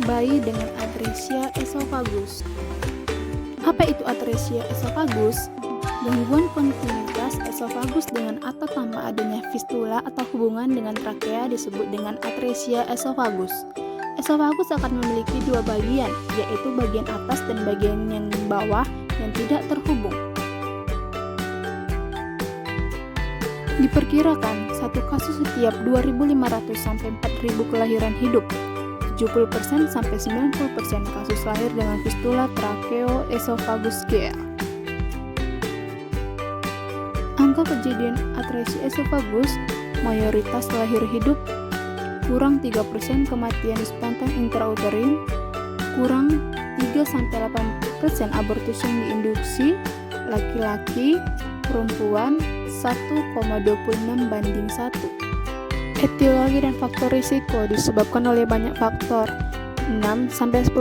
bayi dengan atresia esophagus. Apa itu atresia esophagus? Gangguan kontinuitas esofagus dengan atau tanpa adanya fistula atau hubungan dengan trakea disebut dengan atresia esofagus. Esofagus akan memiliki dua bagian, yaitu bagian atas dan bagian yang bawah yang tidak terhubung. Diperkirakan satu kasus setiap 2.500 sampai 4.000 kelahiran hidup. 70% sampai 90% kasus lahir dengan fistula tracheoesophagus Angka kejadian atresia esophagus mayoritas lahir hidup, kurang 3% kematian spontan intrauterin, kurang 3-8% abortus yang diinduksi, laki-laki, perempuan 1,26:1. Etiologi dan faktor risiko disebabkan oleh banyak faktor. 6-10%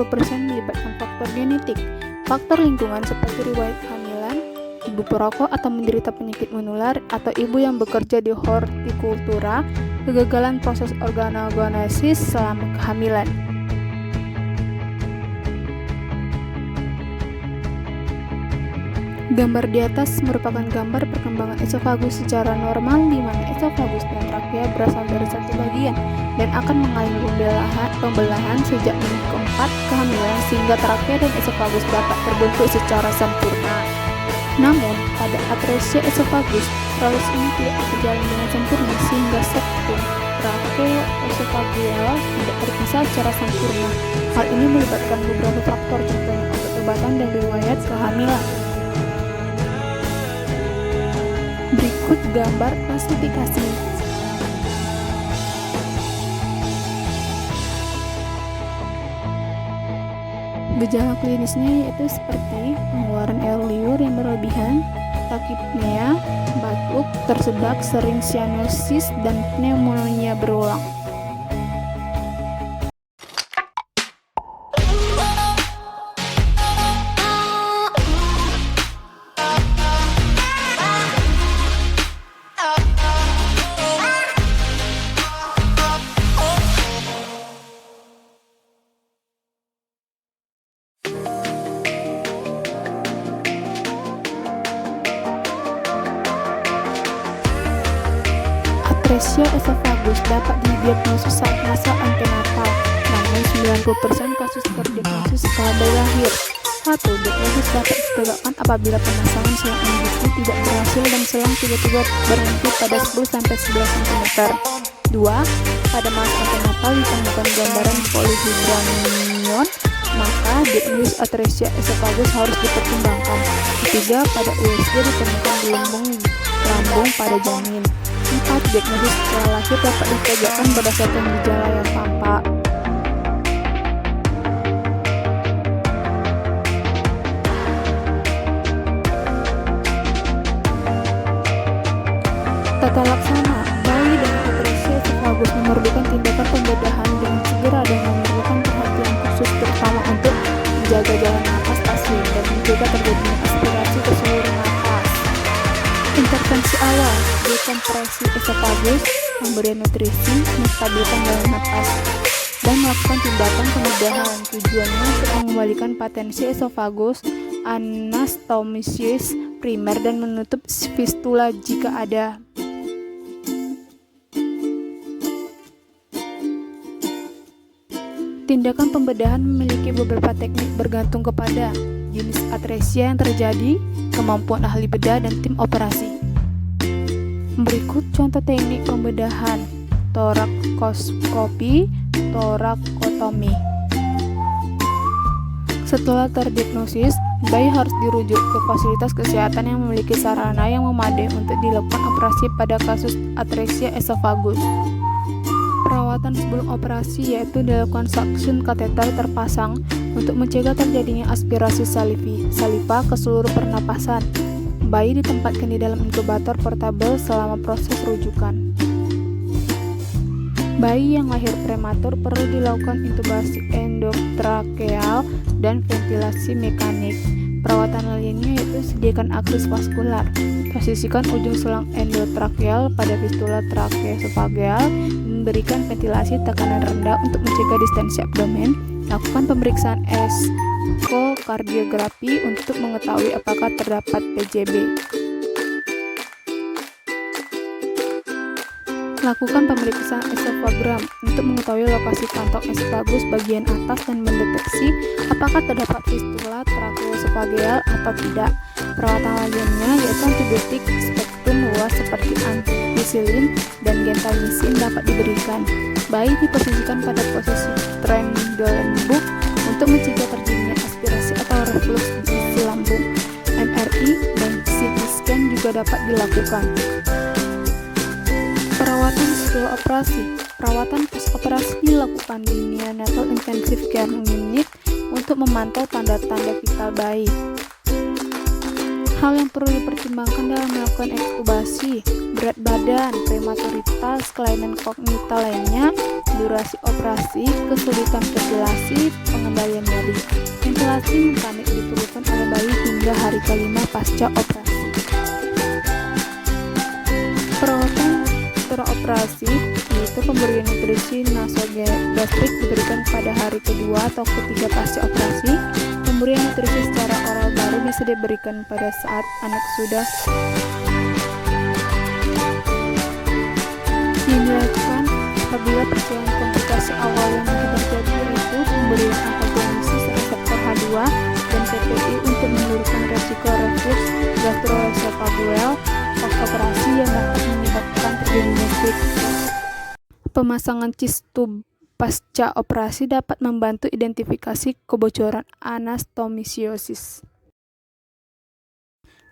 melibatkan faktor genetik, faktor lingkungan seperti riwayat kehamilan, ibu perokok atau menderita penyakit menular, atau ibu yang bekerja di hortikultura, kegagalan proses organogenesis selama kehamilan. Gambar di atas merupakan gambar perkembangan esofagus secara normal, di mana esofagus dan trakea berasal dari satu bagian dan akan mengalami pembelahan sejak minggu keempat kehamilan sehingga trakea dan esofagus dapat terbentuk secara sempurna. Namun, pada atresia esofagus, proses ini tidak berjalan dengan sempurna sehingga septum tracheoesophageal tidak terpisah secara sempurna. Hal ini melibatkan beberapa faktor, contohnya obat-obatan dan riwayat kehamilan. Berikut gambar klasifikasi. Gejala klinisnya yaitu seperti pengeluaran air liur yang berlebihan, takipnea, batuk, tersedak, sering cyanosis, dan pneumonia berulang. Atresia esophagus dapat didiagnosis saat masa antenatal, namun 90% kasus terdiagnosis setelah bayi lahir. 1. Diagnosis dapat ditegakkan apabila pemasangan selang induksi tidak berhasil dan selang tiba-tiba berhenti pada 10-11 cm. 2. Pada masa antenatal ditemukan gambaran polyhydramnion, maka diagnosis atresia esophagus harus dipertimbangkan. 3. Pada USG ditemukan gelembung lambung pada janin. 4. Diagnosis setelah lahir dapat ditegakkan berdasarkan gejala yang tampak. Tata laksana bayi dengan atresia esophagus memerlukan tindakan pembedahan dengan segera dan memerlukan perhatian khusus terutama untuk menjaga jalan napas pasien dan mencegah terjadinya aspirasi ke seluruh napas. Intervensi awal, dekompresi esofagus, pemberian nutrisi, menstabilkan jalan napas, dan melakukan tindakan pembedahan. Tujuannya untuk mengembalikan patensi esofagus, anastomosis primer, dan menutup fistula jika ada. Tindakan pembedahan memiliki beberapa teknik bergantung kepada jenis atresia yang terjadi, kemampuan ahli bedah, dan tim operasi. Berikut contoh teknik pembedahan: torakoskopi, torakotomi. Setelah terdiagnosis, bayi harus dirujuk ke fasilitas kesehatan yang memiliki sarana yang memadai untuk dilakukan operasi pada kasus atresia esophagus. Perawatan sebelum operasi yaitu dilakukan suction kateter terpasang untuk mencegah terjadinya aspirasi saliva ke seluruh pernapasan. Bayi ditempatkan di dalam inkubator portabel selama proses rujukan. Bayi yang lahir prematur perlu dilakukan intubasi endotrakeal dan ventilasi mekanik. Perawatan lainnya yaitu sediakan akses vaskular. Posisikan ujung selang endotrakeal pada fistula tracheoesophageal dan berikan ventilasi tekanan rendah untuk mencegah distensi abdomen. Lakukan pemeriksaan ekokardiografi untuk mengetahui apakah terdapat PJB. Lakukan pemeriksaan esofagram untuk mengetahui lokasi kantong esophagus bagian atas dan mendeteksi apakah terdapat fistula tracheoesophageal atau tidak. Perawatan lainnya yaitu antibiotik spektrum luas seperti ampicillin dan gentamicin dapat diberikan. Bayi diposisikan pada posisi Trendelenburg untuk mencegah terjadinya aspirasi atau reflux di sisi lambung. MRI dan CT scan juga dapat dilakukan. Perawatan setelah operasi. Perawatan post-operasi dilakukan di neonatal intensive care unit untuk memantau tanda-tanda vital bayi. Hal yang perlu dipertimbangkan dalam melakukan ekstubasi: berat badan, prematoritas, kelainan kognitif lainnya, durasi operasi, kesulitan ventilasi, pengendalian nyeri. Ventilasi mekanik diperlukan oleh bayi hingga hari kelima pasca operasi. Perawatan setelah operasi yaitu pemberian nutrisi nasogastrik diberikan pada hari kedua atau ketiga pasca operasi. Pemberian nutrisi secara oral baru bisa diberikan pada saat anak sudah dilakukan apabila perjalanan komplikasi awal yang mungkin terjadi yaitu pemberian antagonis reseptor H2 dan PPI untuk menurunkan resiko reflux gastroesophageal post-operasi yang dapat menyebabkan terjadinya stroke. Pemasangan cis tube pasca operasi dapat membantu identifikasi kebocoran anastomosis.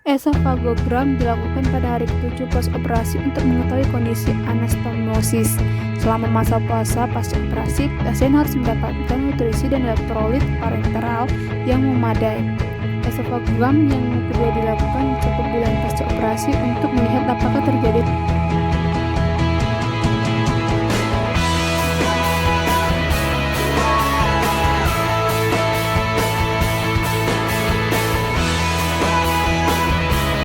Esofagogram dilakukan pada hari ke-7 post-operasi untuk mengetahui kondisi anastomosis. Selama masa puasa pasca operasi, pasien harus mendapatkan nutrisi dan elektrolit parenteral yang memadai. Esofagogram yang kedua dilakukan 1 bulan pasca operasi untuk melihat apakah terjadi